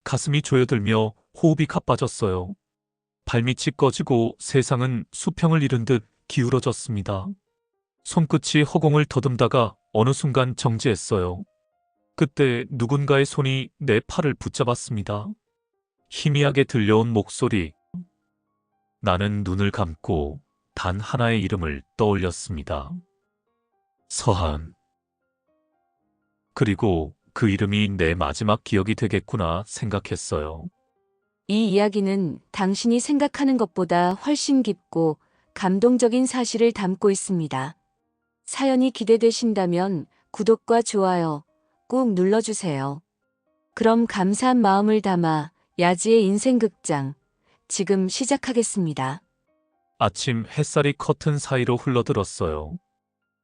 가슴이 조여들며 호흡이 가빠졌어요. 발밑이 꺼지고 세상은 수평을 잃은 듯 기울어졌습니다. 손끝이 허공을 더듬다가 어느 순간 정지했어요. 그때 누군가의 손이 내 팔을 붙잡았습니다. 희미하게 들려온 목소리. 나는 눈을 감고 단 하나의 이름을 떠올렸습니다. 서한. 그리고 그 이름이 내 마지막 기억이 되겠구나 생각했어요. 이 이야기는 당신이 생각하는 것보다 훨씬 깊고 감동적인 사실을 담고 있습니다. 사연이 기대되신다면 구독과 좋아요 꼭 눌러주세요. 그럼 감사한 마음을 담아 야지의 인생극장 지금 시작하겠습니다. 아침 햇살이 커튼 사이로 흘러들었어요.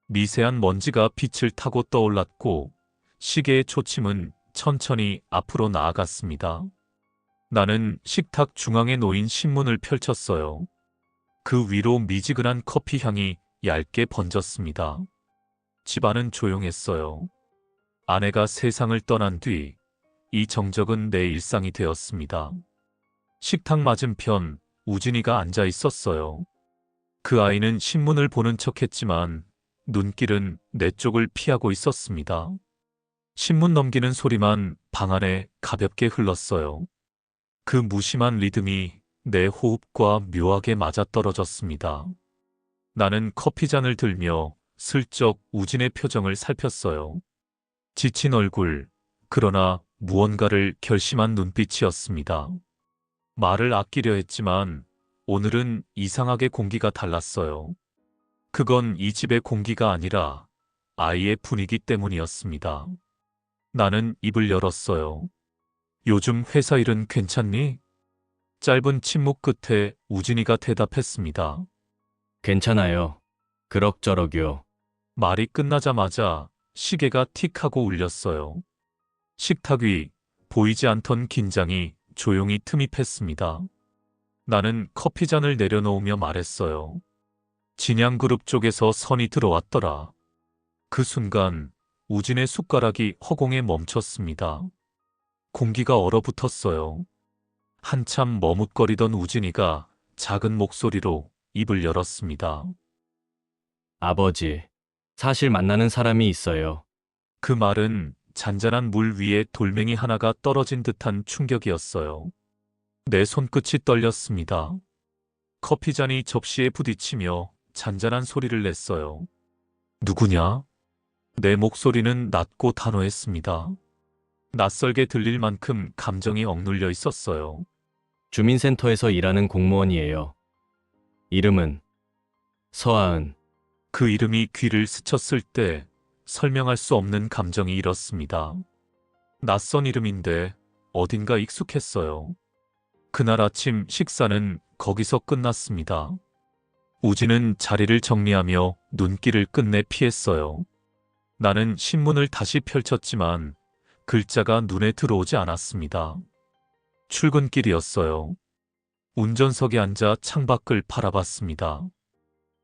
미세한 먼지가 빛을 타고 떠올랐고 시계의 초침은 천천히 앞으로 나아갔습니다. 나는 식탁 중앙에 놓인 신문을 펼쳤어요. 그 위로 미지근한 커피 향이 얇게 번졌습니다. 집안은 조용했어요. 아내가 세상을 떠난 뒤 이 정적은 내 일상이 되었습니다. 식탁 맞은편 우진이가 앉아 있었어요. 그 아이는 신문을 보는 척했지만 눈길은 내 쪽을 피하고 있었습니다. 신문 넘기는 소리만 방 안에 가볍게 흘렀어요. 그 무심한 리듬이 내 호흡과 묘하게 맞아떨어졌습니다. 나는 커피잔을 들며 슬쩍 우진의 표정을 살폈어요. 지친 얼굴, 그러나 무언가를 결심한 눈빛이었습니다. 말을 아끼려 했지만 오늘은 이상하게 공기가 달랐어요. 그건 이 집의 공기가 아니라 아이의 분위기 때문이었습니다. 나는 입을 열었어요. 요즘 회사 일은 괜찮니? 짧은 침묵 끝에 우진이가 대답했습니다. 괜찮아요. 그럭저럭요. 말이 끝나자마자 시계가 틱하고 울렸어요. 식탁 위 보이지 않던 긴장이 조용히 틈입했습니다. 나는 커피잔을 내려놓으며 말했어요. 진양그룹 쪽에서 선이 들어왔더라. 그 순간 우진의 숟가락이 허공에 멈췄습니다. 공기가 얼어붙었어요. 한참 머뭇거리던 우진이가 작은 목소리로 입을 열었습니다. 아버지, 사실 만나는 사람이 있어요. 그 말은 잔잔한 물 위에 돌멩이 하나가 떨어진 듯한 충격이었어요. 내 손끝이 떨렸습니다. 커피잔이 접시에 부딪히며 잔잔한 소리를 냈어요. 누구냐? 내 목소리는 낮고 단호했습니다. 낯설게 들릴 만큼 감정이 억눌려 있었어요. 주민센터에서 일하는 공무원이에요. 이름은 서아은. 그 이름이 귀를 스쳤을 때 설명할 수 없는 감정이 일었습니다. 낯선 이름인데 어딘가 익숙했어요. 그날 아침 식사는 거기서 끝났습니다. 우진은 자리를 정리하며 눈길을 끝내 피했어요. 나는 신문을 다시 펼쳤지만 글자가 눈에 들어오지 않았습니다. 출근길이었어요. 운전석에 앉아 창밖을 바라봤습니다.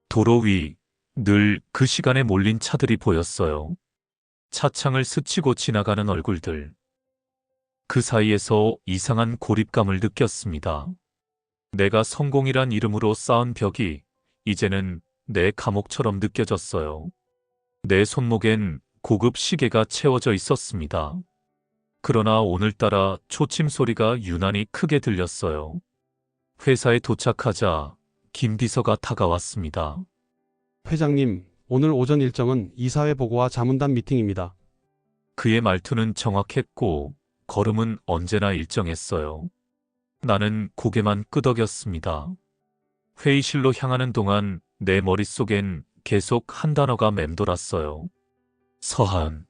도로 위 늘 그 시간에 몰린 차들이 보였어요. 차창을 스치고 지나가는 얼굴들. 그 사이에서 이상한 고립감을 느꼈습니다. 내가 성공이란 이름으로 쌓은 벽이 이제는 내 감옥처럼 느껴졌어요. 내 손목엔 고급 시계가 채워져 있었습니다. 그러나 오늘따라 초침 소리가 유난히 크게 들렸어요. 회사에 도착하자 김 비서가 다가왔습니다. 회장님, 오늘 오전 일정은 이사회 보고와 자문단 미팅입니다. 그의 말투는 정확했고 걸음은 언제나 일정했어요. 나는 고개만 끄덕였습니다. 회의실로 향하는 동안 내 머릿속엔 계속 한 단어가 맴돌았어요. 서한.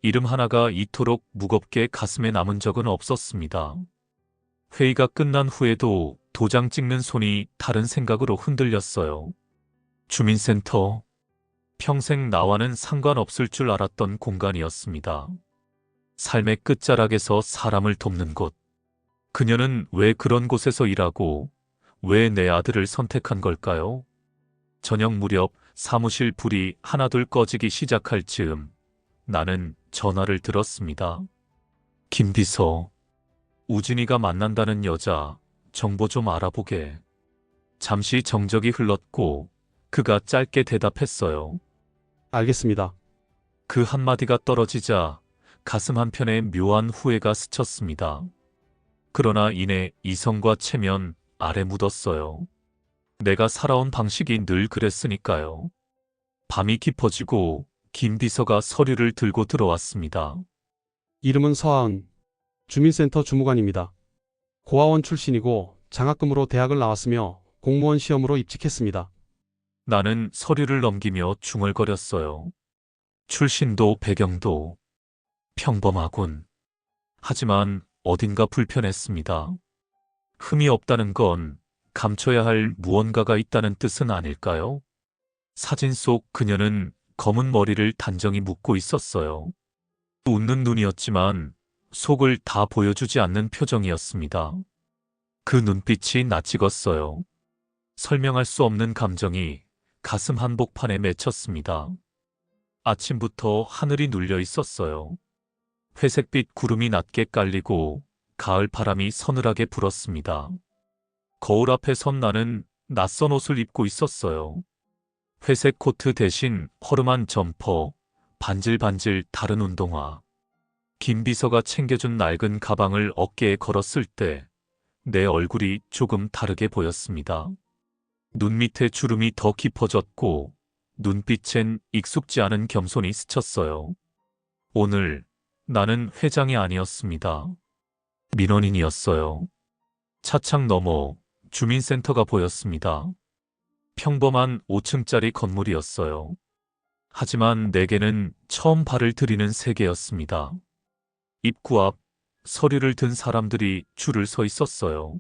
이름 하나가 이토록 무겁게 가슴에 남은 적은 없었습니다. 회의가 끝난 후에도 도장 찍는 손이 다른 생각으로 흔들렸어요. 주민센터. 평생 나와는 상관없을 줄 알았던 공간이었습니다. 삶의 끝자락에서 사람을 돕는 곳. 그녀는 왜 그런 곳에서 일하고 왜 내 아들을 선택한 걸까요? 저녁 무렵 사무실 불이 하나둘 꺼지기 시작할 즈음 나는 전화를 들었습니다. 김 비서. 우진이가 만난다는 여자 정보 좀 알아보게. 잠시 정적이 흘렀고 그가 짧게 대답했어요. 알겠습니다. 그 한마디가 떨어지자 가슴 한편에 묘한 후회가 스쳤습니다. 그러나 이내 이성과 체면 아래 묻었어요. 내가 살아온 방식이 늘 그랬으니까요. 밤이 깊어지고 김 비서가 서류를 들고 들어왔습니다. 이름은 서하은. 주민센터 주무관입니다. 고아원 출신이고 장학금으로 대학을 나왔으며 공무원 시험으로 입직했습니다. 나는 서류를 넘기며 중얼거렸어요. 출신도 배경도 평범하군. 하지만 어딘가 불편했습니다. 흠이 없다는 건 감춰야 할 무언가가 있다는 뜻은 아닐까요? 사진 속 그녀는 검은 머리를 단정히 묶고 있었어요. 웃는 눈이었지만 속을 다 보여주지 않는 표정이었습니다. 그 눈빛이 낯익었어요. 설명할 수 없는 감정이 가슴 한복판에 맺혔습니다. 아침부터 하늘이 눌려 있었어요. 회색빛 구름이 낮게 깔리고 가을 바람이 서늘하게 불었습니다. 거울 앞에 선 나는 낯선 옷을 입고 있었어요. 회색 코트 대신 허름한 점퍼, 반질반질 다른 운동화. 김 비서가 챙겨준 낡은 가방을 어깨에 걸었을 때 내 얼굴이 조금 다르게 보였습니다. 눈 밑에 주름이 더 깊어졌고 눈빛엔 익숙지 않은 겸손이 스쳤어요. 오늘 나는 회장이 아니었습니다. 민원인이었어요. 차창 너머 주민센터가 보였습니다. 평범한 5층짜리 건물이었어요. 하지만 내게는 처음 발을 들이는 세계였습니다. 입구 앞 서류를 든 사람들이 줄을 서 있었어요.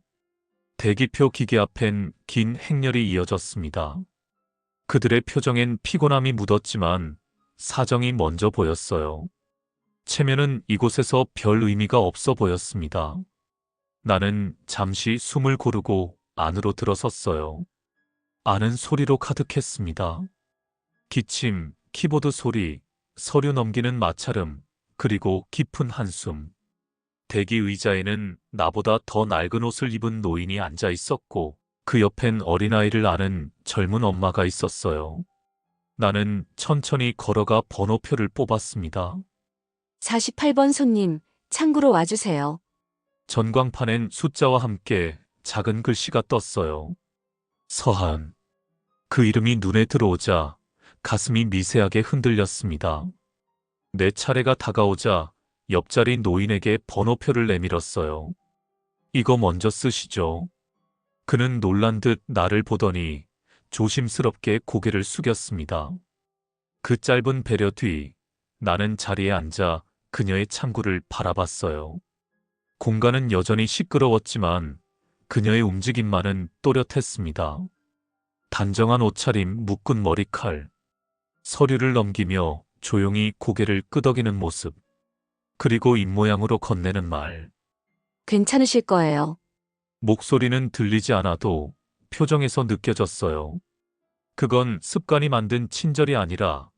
대기표 기계 앞엔 긴 행렬이 이어졌습니다. 그들의 표정엔 피곤함이 묻었지만 사정이 먼저 보였어요. 체면은 이곳에서 별 의미가 없어 보였습니다. 나는 잠시 숨을 고르고 안으로 들어섰어요. 안은 소리로 가득했습니다. 기침, 키보드 소리, 서류 넘기는 마찰음, 그리고 깊은 한숨. 대기 의자에는 나보다 더 낡은 옷을 입은 노인이 앉아 있었고 그 옆엔 어린아이를 아는 젊은 엄마가 있었어요. 나는 천천히 걸어가 번호표를 뽑았습니다. 48번 손님, 창구로 와주세요. 전광판엔 숫자와 함께 작은 글씨가 떴어요. 서하은. 그 이름이 눈에 들어오자 가슴이 미세하게 흔들렸습니다. 내 차례가 다가오자 옆자리 노인에게 번호표를 내밀었어요. 이거 먼저 쓰시죠. 그는 놀란 듯 나를 보더니 조심스럽게 고개를 숙였습니다. 그 짧은 배려 뒤 나는 자리에 앉아 그녀의 창구를 바라봤어요. 공간은 여전히 시끄러웠지만 그녀의 움직임만은 또렷했습니다. 단정한 옷차림, 묶은 머리칼, 서류를 넘기며 조용히 고개를 끄덕이는 모습, 그리고 입모양으로 건네는 말. 괜찮으실 거예요. 목소리는 들리지 않아도 표정에서 느껴졌어요. 그건 습관이 만든 친절이 아니라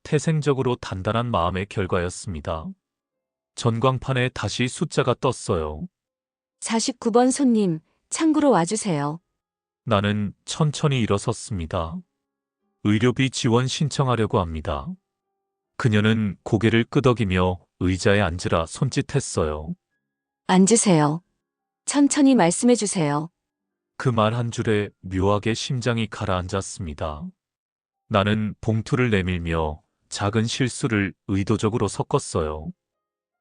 태생적으로 단단한 마음의 결과였습니다. 전광판에 다시 숫자가 떴어요. 49번 손님, 창구로 와주세요. 나는 천천히 일어섰습니다. 의료비 지원 신청하려고 합니다. 그녀는 고개를 끄덕이며 의자에 앉으라 손짓했어요. 앉으세요. 천천히 말씀해 주세요. 그 말 한 줄에 묘하게 심장이 가라앉았습니다. 나는 봉투를 내밀며 작은 실수를 의도적으로 섞었어요.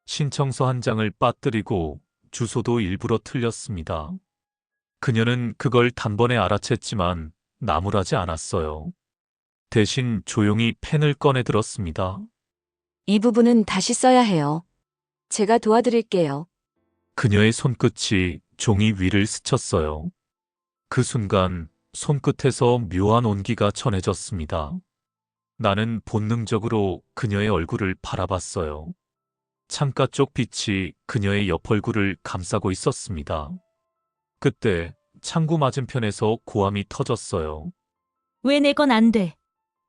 신청서 한 장을 빠뜨리고 주소도 일부러 틀렸습니다. 그녀는 그걸 단번에 알아챘지만 나무라지 않았어요. 대신 조용히 펜을 꺼내 들었습니다. 이 부분은 다시 써야 해요. 제가 도와드릴게요. 그녀의 손끝이 종이 위를 스쳤어요. 그 순간 손끝에서 묘한 온기가 전해졌습니다. 나는 본능적으로 그녀의 얼굴을 바라봤어요. 창가 쪽 빛이 그녀의 옆 얼굴을 감싸고 있었습니다. 그때 창구 맞은편에서 고함이 터졌어요. 왜 내 건 안 돼?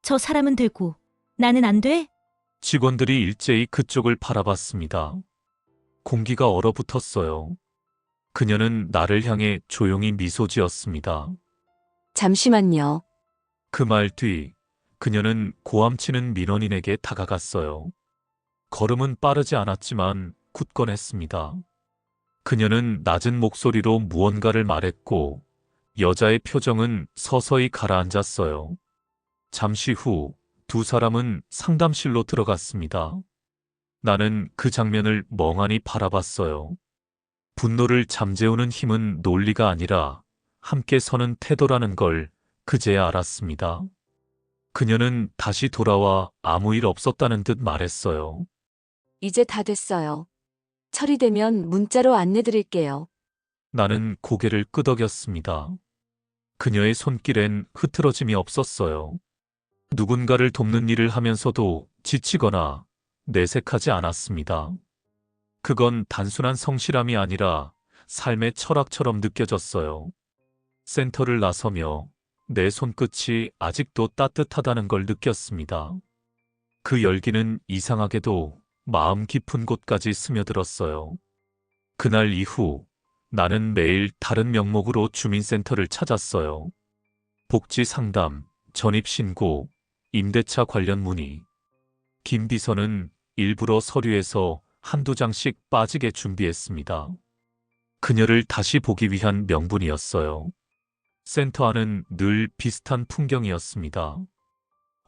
저 사람은 되고 나는 안 돼? 직원들이 일제히 그쪽을 바라봤습니다. 공기가 얼어붙었어요. 그녀는 나를 향해 조용히 미소 지었습니다. 잠시만요. 그 말 뒤 그녀는 고함치는 민원인에게 다가갔어요. 걸음은 빠르지 않았지만 굳건했습니다. 그녀는 낮은 목소리로 무언가를 말했고 여자의 표정은 서서히 가라앉았어요. 잠시 후 두 사람은 상담실로 들어갔습니다. 나는 그 장면을 멍하니 바라봤어요. 분노를 잠재우는 힘은 논리가 아니라 함께 서는 태도라는 걸 그제야 알았습니다. 그녀는 다시 돌아와 아무 일 없었다는 듯 말했어요. 이제 다 됐어요. 처리되면 문자로 안내 드릴게요. 나는 고개를 끄덕였습니다. 그녀의 손길엔 흐트러짐이 없었어요. 누군가를 돕는 일을 하면서도 지치거나 내색하지 않았습니다. 그건 단순한 성실함이 아니라 삶의 철학처럼 느껴졌어요. 센터를 나서며 내 손끝이 아직도 따뜻하다는 걸 느꼈습니다. 그 열기는 이상하게도 마음 깊은 곳까지 스며들었어요. 그날 이후 나는 매일 다른 명목으로 주민센터를 찾았어요. 복지 상담, 전입신고, 임대차 관련 문의. 김 비서는 일부러 서류에서 한두 장씩 빠지게 준비했습니다. 그녀를 다시 보기 위한 명분이었어요. 센터 안은 늘 비슷한 풍경이었습니다.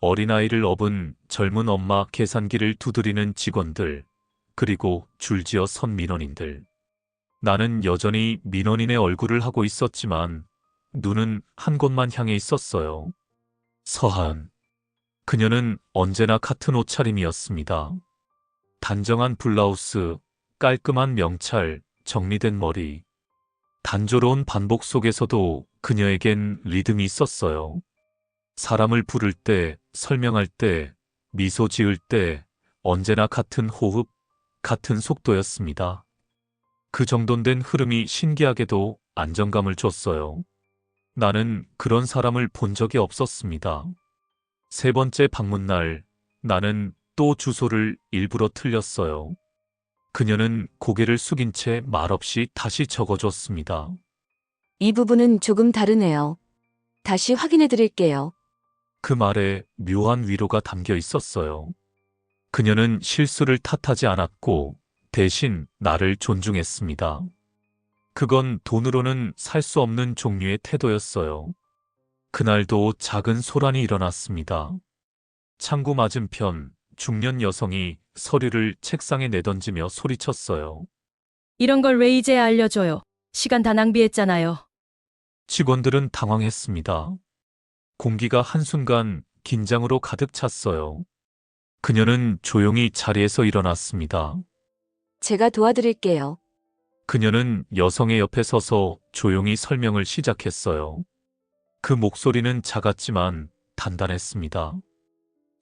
어린아이를 업은 젊은 엄마 계산기를 두드리는 직원들, 그리고 줄지어 선 민원인들. 나는 여전히 민원인의 얼굴을 하고 있었지만 눈은 한 곳만 향해 있었어요. 서하은. 그녀는 언제나 같은 옷차림이었습니다. 단정한 블라우스, 깔끔한 명찰, 정리된 머리. 단조로운 반복 속에서도 그녀에겐 리듬이 있었어요. 사람을 부를 때, 설명할 때, 미소 지을 때 언제나 같은 호흡, 같은 속도였습니다. 그 정돈된 흐름이 신기하게도 안정감을 줬어요. 나는 그런 사람을 본 적이 없었습니다. 세 번째 방문날, 나는 또 주소를 일부러 틀렸어요. 그녀는 고개를 숙인 채 말없이 다시 적어줬습니다. 이 부분은 조금 다르네요. 다시 확인해 드릴게요. 그 말에 묘한 위로가 담겨 있었어요. 그녀는 실수를 탓하지 않았고 대신 나를 존중했습니다. 그건 돈으로는 살 수 없는 종류의 태도였어요. 그날도 작은 소란이 일어났습니다. 창구 맞은편 중년 여성이 서류를 책상에 내던지며 소리쳤어요. 이런 걸 왜 이제 알려줘요? 시간 다 낭비했잖아요. 직원들은 당황했습니다. 공기가 한순간 긴장으로 가득 찼어요. 그녀는 조용히 자리에서 일어났습니다. 제가 도와드릴게요. 그녀는 여성의 옆에 서서 조용히 설명을 시작했어요. 그 목소리는 작았지만 단단했습니다.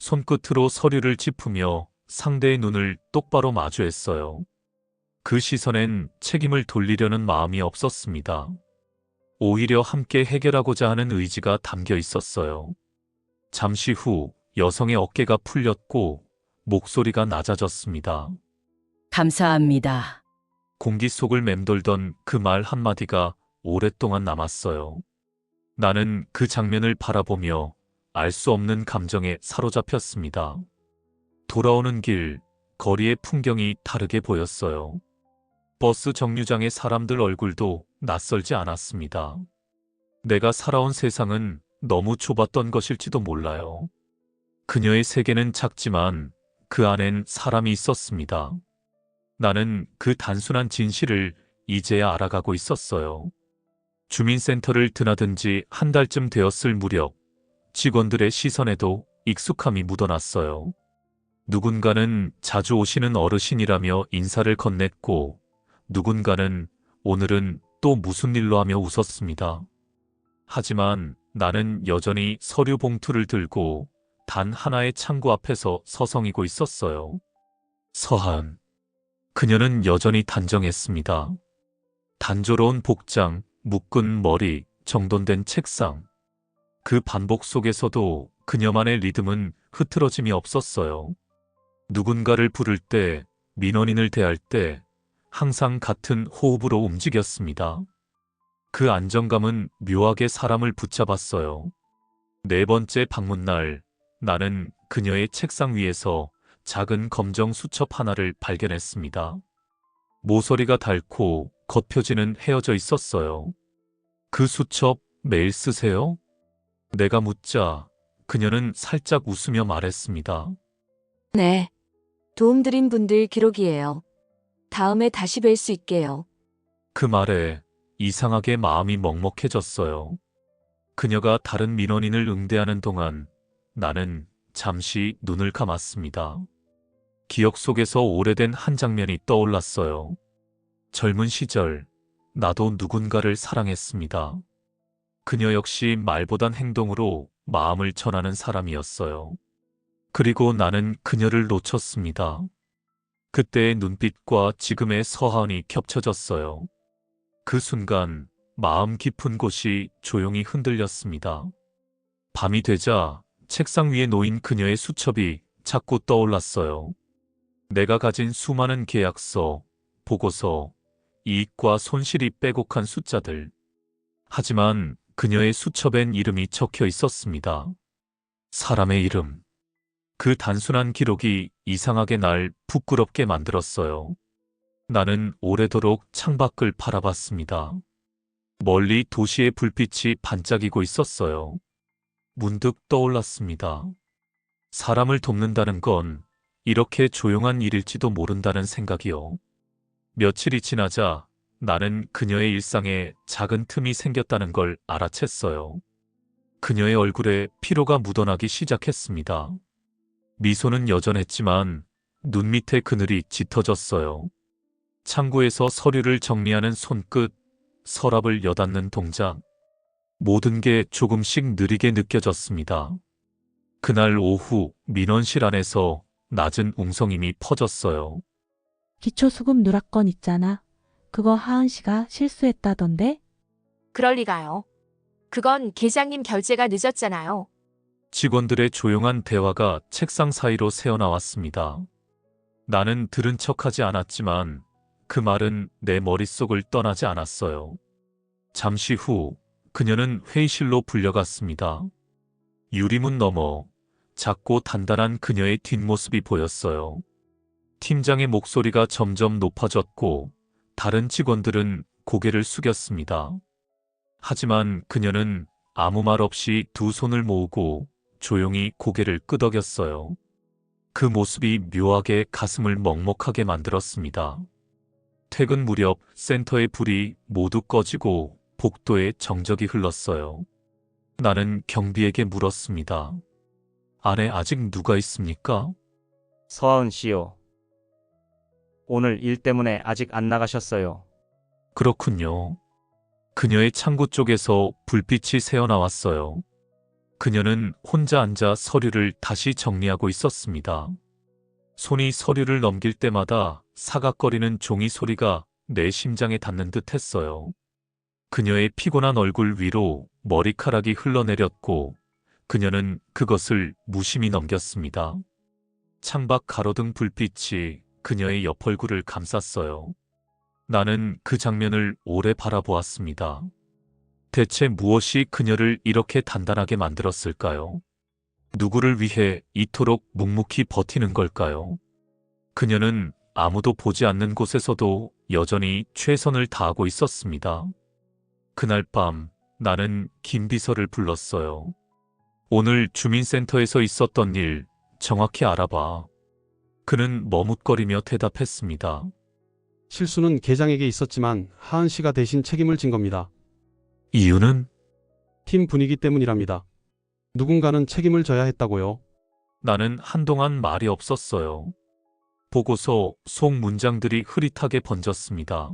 손끝으로 서류를 짚으며 상대의 눈을 똑바로 마주했어요. 그 시선엔 책임을 돌리려는 마음이 없었습니다. 오히려 함께 해결하고자 하는 의지가 담겨 있었어요. 잠시 후 여성의 어깨가 풀렸고 목소리가 낮아졌습니다. 감사합니다. 공기 속을 맴돌던 그 말 한마디가 오랫동안 남았어요. 나는 그 장면을 바라보며 알 수 없는 감정에 사로잡혔습니다. 돌아오는 길, 거리의 풍경이 다르게 보였어요. 버스 정류장의 사람들 얼굴도 낯설지 않았습니다. 내가 살아온 세상은 너무 좁았던 것일지도 몰라요. 그녀의 세계는 작지만 그 안엔 사람이 있었습니다. 나는 그 단순한 진실을 이제야 알아가고 있었어요. 주민센터를 드나든 지 한 달쯤 되었을 무렵 직원들의 시선에도 익숙함이 묻어났어요. 누군가는 자주 오시는 어르신이라며 인사를 건넸고 누군가는 오늘은 또 무슨 일로 하며 웃었습니다. 하지만 나는 여전히 서류 봉투를 들고 단 하나의 창구 앞에서 서성이고 있었어요. 서하은. 그녀는 여전히 단정했습니다. 단조로운 복장, 묶은 머리, 정돈된 책상. 그 반복 속에서도 그녀만의 리듬은 흐트러짐이 없었어요. 누군가를 부를 때, 민원인을 대할 때, 항상 같은 호흡으로 움직였습니다. 그 안정감은 묘하게 사람을 붙잡았어요. 네 번째 방문날, 나는 그녀의 책상 위에서 작은 검정 수첩 하나를 발견했습니다. 모서리가 닳고 겉표지는 헤어져 있었어요. 그 수첩 매일 쓰세요? 내가 묻자 그녀는 살짝 웃으며 말했습니다. 네. 도움드린 분들 기록이에요. 다음에 다시 뵐 수 있게요. 그 말에 이상하게 마음이 먹먹해졌어요. 그녀가 다른 민원인을 응대하는 동안 나는 잠시 눈을 감았습니다. 기억 속에서 오래된 한 장면이 떠올랐어요. 젊은 시절, 나도 누군가를 사랑했습니다. 그녀 역시 말보단 행동으로 마음을 전하는 사람이었어요. 그리고 나는 그녀를 놓쳤습니다. 그때의 눈빛과 지금의 서하은이 겹쳐졌어요. 그 순간 마음 깊은 곳이 조용히 흔들렸습니다. 밤이 되자 책상 위에 놓인 그녀의 수첩이 자꾸 떠올랐어요. 내가 가진 수많은 계약서, 보고서, 이익과 손실이 빼곡한 숫자들. 하지만 그녀의 수첩엔 이름이 적혀 있었습니다. 사람의 이름. 그 단순한 기록이 이상하게 날 부끄럽게 만들었어요. 나는 오래도록 창밖을 바라봤습니다. 멀리 도시의 불빛이 반짝이고 있었어요. 문득 떠올랐습니다. 사람을 돕는다는 건 이렇게 조용한 일일지도 모른다는 생각이요. 며칠이 지나자 나는 그녀의 일상에 작은 틈이 생겼다는 걸 알아챘어요. 그녀의 얼굴에 피로가 묻어나기 시작했습니다. 미소는 여전했지만 눈 밑의 그늘이 짙어졌어요. 창고에서 서류를 정리하는 손끝, 서랍을 여닫는 동작. 모든 게 조금씩 느리게 느껴졌습니다. 그날 오후 민원실 안에서 낮은 웅성임이 퍼졌어요. 기초수급 누락건 있잖아. 그거 하은 씨가 실수했다던데? 그럴 리가요. 그건 계장님 결제가 늦었잖아요. 직원들의 조용한 대화가 책상 사이로 새어나왔습니다. 나는 들은 척하지 않았지만 그 말은 내 머릿속을 떠나지 않았어요. 잠시 후 그녀는 회의실로 불려갔습니다. 유리문 너머 작고 단단한 그녀의 뒷모습이 보였어요. 팀장의 목소리가 점점 높아졌고 다른 직원들은 고개를 숙였습니다. 하지만 그녀는 아무 말 없이 두 손을 모으고 조용히 고개를 끄덕였어요. 그 모습이 묘하게 가슴을 먹먹하게 만들었습니다. 퇴근 무렵 센터의 불이 모두 꺼지고 복도에 정적이 흘렀어요. 나는 경비에게 물었습니다. 안에 아직 누가 있습니까? 서하은 씨요. 오늘 일 때문에 아직 안 나가셨어요. 그렇군요. 그녀의 창구 쪽에서 불빛이 새어나왔어요. 그녀는 혼자 앉아 서류를 다시 정리하고 있었습니다. 손이 서류를 넘길 때마다 사각거리는 종이 소리가 내 심장에 닿는 듯 했어요. 그녀의 피곤한 얼굴 위로 머리카락이 흘러내렸고 그녀는 그것을 무심히 넘겼습니다. 창밖 가로등 불빛이 그녀의 옆 얼굴을 감쌌어요. 나는 그 장면을 오래 바라보았습니다. 대체 무엇이 그녀를 이렇게 단단하게 만들었을까요? 누구를 위해 이토록 묵묵히 버티는 걸까요? 그녀는 아무도 보지 않는 곳에서도 여전히 최선을 다하고 있었습니다. 그날 밤 나는 김 비서를 불렀어요. 오늘 주민센터에서 있었던 일 정확히 알아봐. 그는 머뭇거리며 대답했습니다. 실수는 계장에게 있었지만 하은 씨가 대신 책임을 진 겁니다. 이유는? 팀 분위기 때문이랍니다. 누군가는 책임을 져야 했다고요. 나는 한동안 말이 없었어요. 보고서 속 문장들이 흐릿하게 번졌습니다.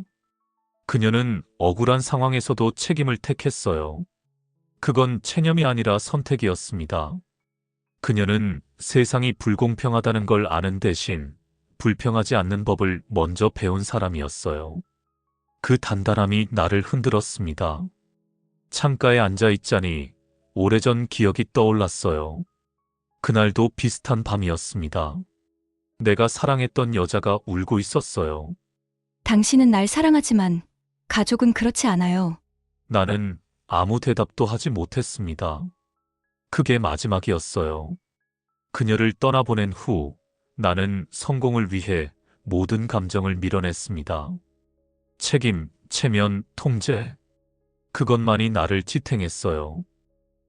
그녀는 억울한 상황에서도 책임을 택했어요. 그건 체념이 아니라 선택이었습니다. 그녀는 세상이 불공평하다는 걸 아는 대신 불평하지 않는 법을 먼저 배운 사람이었어요. 그 단단함이 나를 흔들었습니다. 창가에 앉아 있자니 오래전 기억이 떠올랐어요. 그날도 비슷한 밤이었습니다. 내가 사랑했던 여자가 울고 있었어요. 당신은 날 사랑하지만 가족은 그렇지 않아요. 나는 아무 대답도 하지 못했습니다. 그게 마지막이었어요. 그녀를 떠나보낸 후 나는 성공을 위해 모든 감정을 밀어냈습니다. 책임, 체면, 통제. 그것만이 나를 지탱했어요.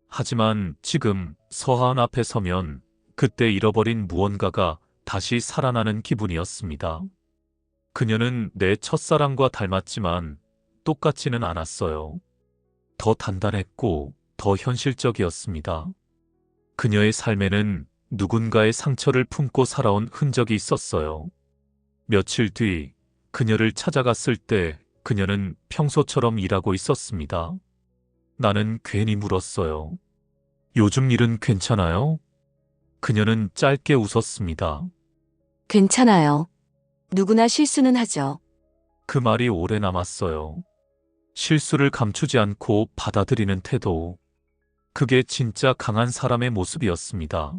하지만 지금 서하은 앞에 서면 그때 잃어버린 무언가가 다시 살아나는 기분이었습니다. 그녀는 내 첫사랑과 닮았지만 똑같지는 않았어요. 더 단단했고 더 현실적이었습니다. 그녀의 삶에는 누군가의 상처를 품고 살아온 흔적이 있었어요. 며칠 뒤 그녀를 찾아갔을 때 그녀는 평소처럼 일하고 있었습니다. 나는 괜히 물었어요. 요즘 일은 괜찮아요? 그녀는 짧게 웃었습니다. 괜찮아요. 누구나 실수는 하죠. 그 말이 오래 남았어요. 실수를 감추지 않고 받아들이는 태도. 그게 진짜 강한 사람의 모습이었습니다.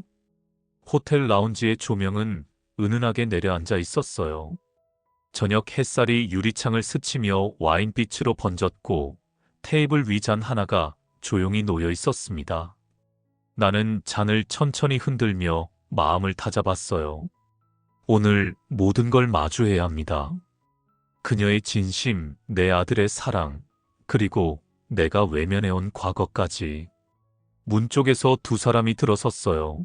호텔 라운지의 조명은 은은하게 내려앉아 있었어요. 저녁 햇살이 유리창을 스치며 와인빛으로 번졌고 테이블 위 잔 하나가 조용히 놓여 있었습니다. 나는 잔을 천천히 흔들며 마음을 다잡았어요. 오늘 모든 걸 마주해야 합니다. 그녀의 진심, 내 아들의 사랑, 그리고 내가 외면해온 과거까지. 문 쪽에서 두 사람이 들어섰어요.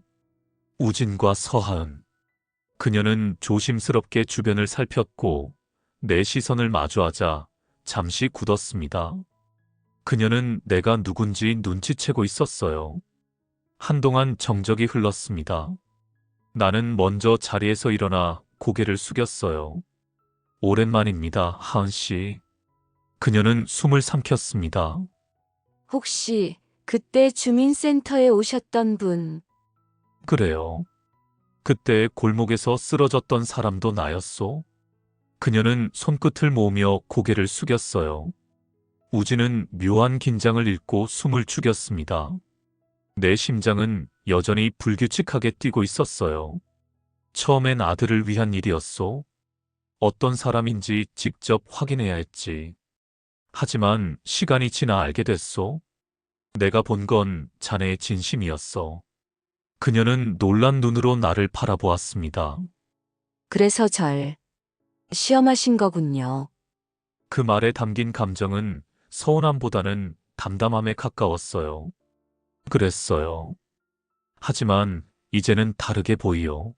우진과 서하은. 그녀는 조심스럽게 주변을 살폈고 내 시선을 마주하자 잠시 굳었습니다. 그녀는 내가 누군지 눈치채고 있었어요. 한동안 정적이 흘렀습니다. 나는 먼저 자리에서 일어나 고개를 숙였어요. 오랜만입니다, 하은 씨. 그녀는 숨을 삼켰습니다. 혹시 그때 주민센터에 오셨던 분? 그래요. 그때 골목에서 쓰러졌던 사람도 나였소? 그녀는 손끝을 모으며 고개를 숙였어요. 우진은 묘한 긴장을 잃고 숨을 죽였습니다. 내 심장은 여전히 불규칙하게 뛰고 있었어요. 처음엔 아들을 위한 일이었소. 어떤 사람인지 직접 확인해야 했지. 하지만 시간이 지나 알게 됐소. 내가 본 건 자네의 진심이었어. 그녀는 놀란 눈으로 나를 바라보았습니다. 그래서 절 시험하신 거군요. 그 말에 담긴 감정은 서운함보다는 담담함에 가까웠어요. 그랬어요. 하지만 이제는 다르게 보이요.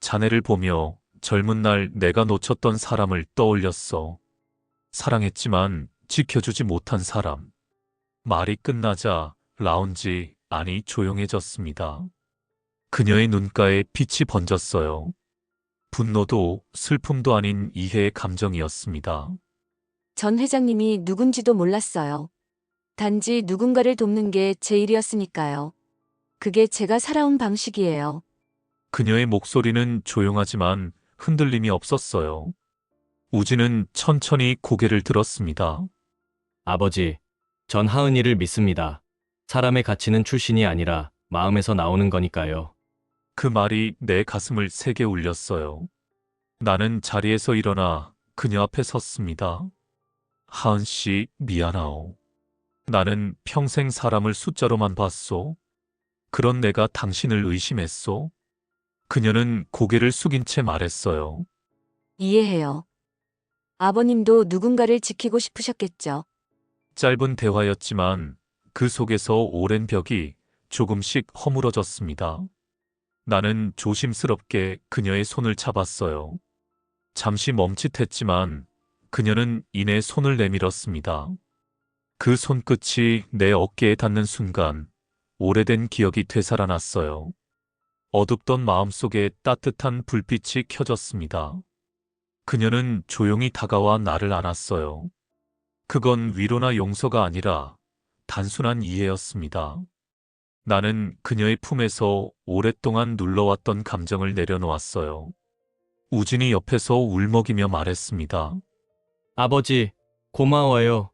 자네를 보며 젊은 날 내가 놓쳤던 사람을 떠올렸어. 사랑했지만 지켜주지 못한 사람. 말이 끝나자 라운지 안이 조용해졌습니다. 그녀의 눈가에 빛이 번졌어요. 분노도 슬픔도 아닌 이해의 감정이었습니다. 전 회장님이 누군지도 몰랐어요. 단지 누군가를 돕는 게 제 일이었으니까요. 그게 제가 살아온 방식이에요. 그녀의 목소리는 조용하지만 흔들림이 없었어요. 우진은 천천히 고개를 들었습니다. 아버지, 전 하은이를 믿습니다. 사람의 가치는 출신이 아니라 마음에서 나오는 거니까요. 그 말이 내 가슴을 세게 울렸어요. 나는 자리에서 일어나 그녀 앞에 섰습니다. 하은 씨, 미안하오. 나는 평생 사람을 숫자로만 봤소. 그런 내가 당신을 의심했소. 그녀는 고개를 숙인 채 말했어요. 이해해요. 아버님도 누군가를 지키고 싶으셨겠죠. 짧은 대화였지만 그 속에서 오랜 벽이 조금씩 허물어졌습니다. 나는 조심스럽게 그녀의 손을 잡았어요. 잠시 멈칫했지만 그녀는 이내 손을 내밀었습니다. 그 손끝이 내 어깨에 닿는 순간 오래된 기억이 되살아났어요. 어둡던 마음속에 따뜻한 불빛이 켜졌습니다. 그녀는 조용히 다가와 나를 안았어요. 그건 위로나 용서가 아니라 단순한 이해였습니다. 나는 그녀의 품에서 오랫동안 눌러왔던 감정을 내려놓았어요. 우진이 옆에서 울먹이며 말했습니다. 아버지, 고마워요.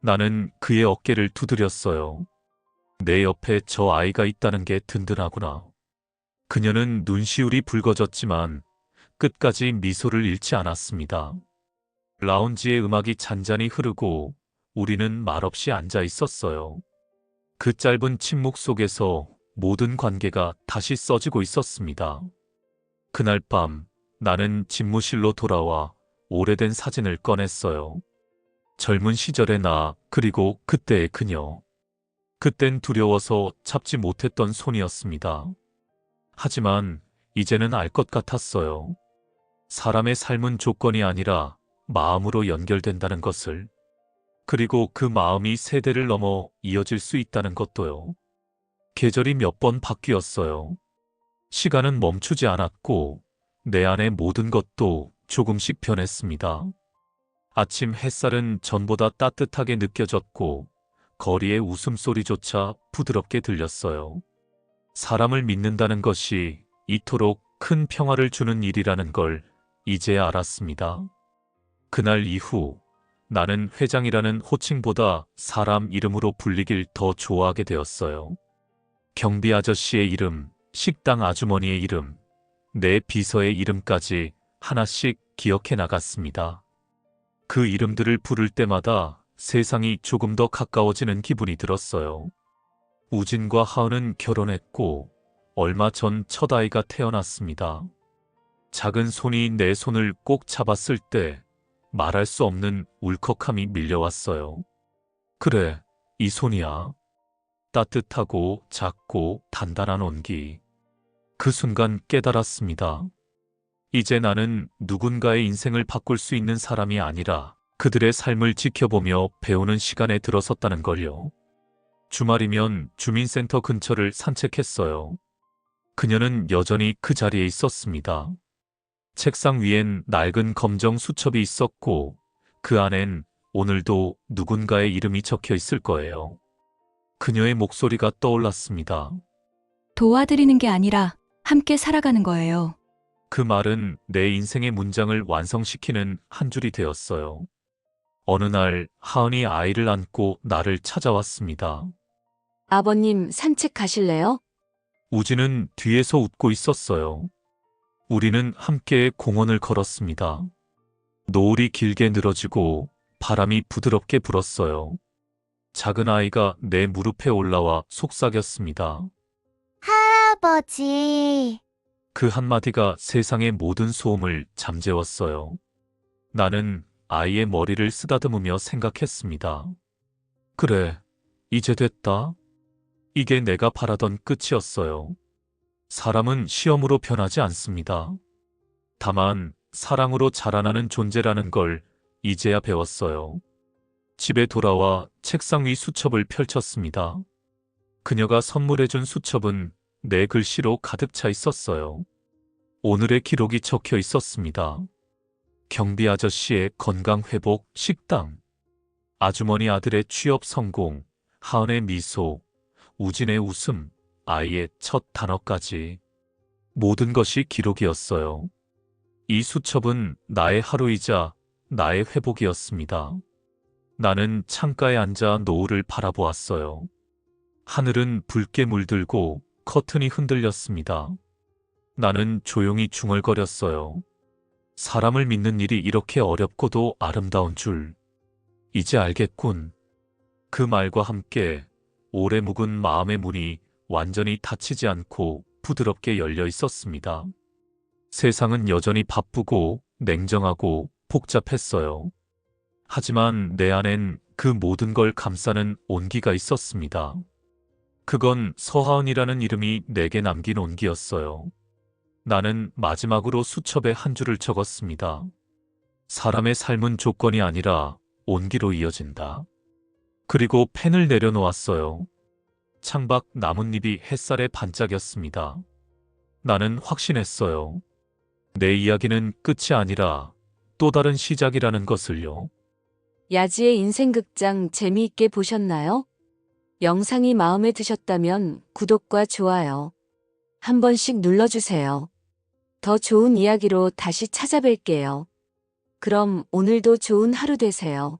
나는 그의 어깨를 두드렸어요. 내 옆에 저 아이가 있다는 게 든든하구나. 그녀는 눈시울이 붉어졌지만 끝까지 미소를 잃지 않았습니다. 라운지의 음악이 잔잔히 흐르고 우리는 말없이 앉아 있었어요. 그 짧은 침묵 속에서 모든 관계가 다시 써지고 있었습니다. 그날 밤 나는 집무실로 돌아와 오래된 사진을 꺼냈어요. 젊은 시절의 나, 그리고 그때의 그녀. 그땐 두려워서 잡지 못했던 손이었습니다. 하지만 이제는 알 것 같았어요. 사람의 삶은 조건이 아니라 마음으로 연결된다는 것을. 그리고 그 마음이 세대를 넘어 이어질 수 있다는 것도요. 계절이 몇 번 바뀌었어요. 시간은 멈추지 않았고 내 안의 모든 것도 조금씩 변했습니다. 아침 햇살은 전보다 따뜻하게 느껴졌고 거리의 웃음소리조차 부드럽게 들렸어요. 사람을 믿는다는 것이 이토록 큰 평화를 주는 일이라는 걸 이제야 알았습니다. 그날 이후 나는 회장이라는 호칭보다 사람 이름으로 불리길 더 좋아하게 되었어요. 경비 아저씨의 이름, 식당 아주머니의 이름, 내 비서의 이름까지 하나씩 기억해 나갔습니다. 그 이름들을 부를 때마다 세상이 조금 더 가까워지는 기분이 들었어요. 우진과 하은은 결혼했고 얼마 전 첫 아이가 태어났습니다. 작은 손이 내 손을 꼭 잡았을 때 말할 수 없는 울컥함이 밀려왔어요. 그래, 이 손이야. 따뜻하고 작고 단단한 온기. 그 순간 깨달았습니다. 이제 나는 누군가의 인생을 바꿀 수 있는 사람이 아니라 그들의 삶을 지켜보며 배우는 시간에 들어섰다는 걸요. 주말이면 주민센터 근처를 산책했어요. 그녀는 여전히 그 자리에 있었습니다. 책상 위엔 낡은 검정 수첩이 있었고 그 안엔 오늘도 누군가의 이름이 적혀 있을 거예요. 그녀의 목소리가 떠올랐습니다. 도와드리는 게 아니라 함께 살아가는 거예요. 그 말은 내 인생의 문장을 완성시키는 한 줄이 되었어요. 어느 날 하은이 아이를 안고 나를 찾아왔습니다. 아버님 산책 가실래요? 우진은 뒤에서 웃고 있었어요. 우리는 함께 공원을 걸었습니다. 노을이 길게 늘어지고 바람이 부드럽게 불었어요. 작은 아이가 내 무릎에 올라와 속삭였습니다. 할아버지. 그 한마디가 세상의 모든 소음을 잠재웠어요. 나는 아이의 머리를 쓰다듬으며 생각했습니다. 그래, 이제 됐다. 이게 내가 바라던 끝이었어요. 사람은 시험으로 변하지 않습니다. 다만 사랑으로 자라나는 존재라는 걸 이제야 배웠어요. 집에 돌아와 책상 위 수첩을 펼쳤습니다. 그녀가 선물해준 수첩은 내 글씨로 가득 차 있었어요. 오늘의 기록이 적혀 있었습니다. 경비 아저씨의 건강 회복 식당, 아주머니 아들의 취업 성공, 하은의 미소, 우진의 웃음, 아이의 첫 단어까지. 모든 것이 기록이었어요. 이 수첩은 나의 하루이자 나의 회복이었습니다. 나는 창가에 앉아 노을을 바라보았어요. 하늘은 붉게 물들고 커튼이 흔들렸습니다. 나는 조용히 중얼거렸어요. 사람을 믿는 일이 이렇게 어렵고도 아름다운 줄. 이제 알겠군. 그 말과 함께 오래 묵은 마음의 문이 완전히 닫히지 않고 부드럽게 열려 있었습니다. 세상은 여전히 바쁘고 냉정하고 복잡했어요. 하지만 내 안엔 그 모든 걸 감싸는 온기가 있었습니다. 그건 서하은이라는 이름이 내게 남긴 온기였어요. 나는 마지막으로 수첩에 한 줄을 적었습니다. 사람의 삶은 조건이 아니라 온기로 이어진다. 그리고 펜을 내려놓았어요. 창밖 나뭇잎이 햇살에 반짝였습니다. 나는 확신했어요. 내 이야기는 끝이 아니라 또 다른 시작이라는 것을요. 야지의 인생극장 재미있게 보셨나요? 영상이 마음에 드셨다면 구독과 좋아요 한 번씩 눌러주세요. 더 좋은 이야기로 다시 찾아뵐게요. 그럼 오늘도 좋은 하루 되세요.